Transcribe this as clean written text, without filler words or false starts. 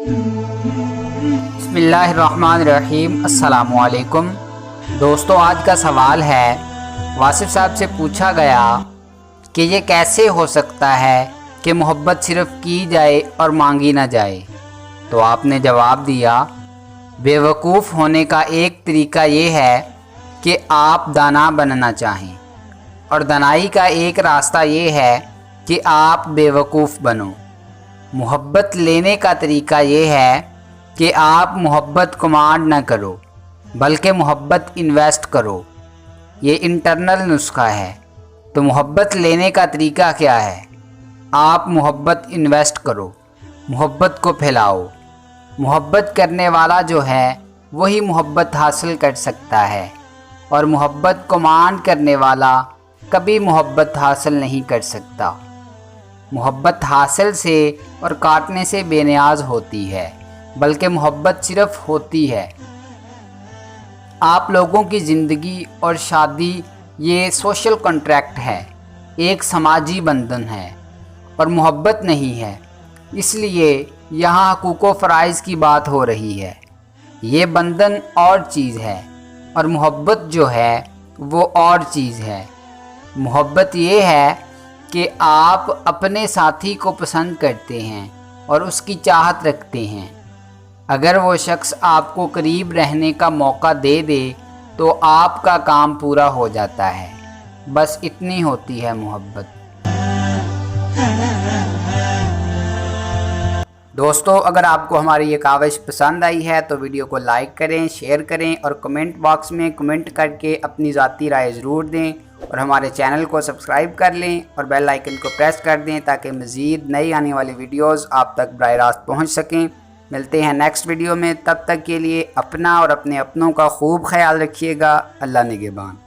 बिस्मिल्लाहिर्रहमानिर्रहीम। अस्सलामु अलैकुम दोस्तों, आज का सवाल है वासिफ साहब से पूछा गया कि ये कैसे हो सकता है कि मोहब्बत सिर्फ़ की जाए और मांगी ना जाए। तो आपने जवाब दिया, बेवकूफ़ होने का एक तरीका ये है कि आप दाना बनना चाहें, और दानाई का एक रास्ता ये है कि आप बेवकूफ़ बनो। मोहब्बत लेने का तरीका ये है कि आप मोहब्बत कमांड ना करो बल्कि मोहब्बत इन्वेस्ट करो। ये इंटरनल नुस्खा है। तो मोहब्बत लेने का तरीका क्या है? आप मोहब्बत इन्वेस्ट करो, मोहब्बत को फैलाओ। मोहब्बत करने वाला जो है वही मोहब्बत हासिल कर सकता है, और मोहब्बत कमांड करने वाला कभी मोहब्बत हासिल नहीं कर सकता। मोहब्बत हासिल से और काटने से बेनियाज होती है, बल्कि मोहब्बत सिर्फ़ होती है। आप लोगों की ज़िंदगी और शादी ये सोशल कॉन्ट्रैक्ट है, एक समाजी बंधन है और मोहब्बत नहीं है। इसलिए यहाँ हकूक़ फ़राइज़ की बात हो रही है। ये बंधन और चीज़ है और मोहब्बत जो है वो और चीज़ है। मोहब्बत ये है कि आप अपने साथी को पसंद करते हैं और उसकी चाहत रखते हैं। अगर वो शख्स आपको करीब रहने का मौका दे दे तो आपका काम पूरा हो जाता है। बस इतनी होती है मोहब्बत। दोस्तों, अगर आपको हमारी ये काविश पसंद आई है तो वीडियो को लाइक करें, शेयर करें और कमेंट बॉक्स में कमेंट करके अपनी ज़ाती राय ज़रूर दें, और हमारे चैनल को सब्सक्राइब कर लें और बेल आइकन को प्रेस कर दें ताकि मज़ीद नई आने वाली वीडियोस आप तक बराह रास्त पहुँच सकें। मिलते हैं नेक्स्ट वीडियो में। तब तक के लिए अपना और अपने अपनों का खूब ख्याल रखिएगा। अल्लाह निगहबान।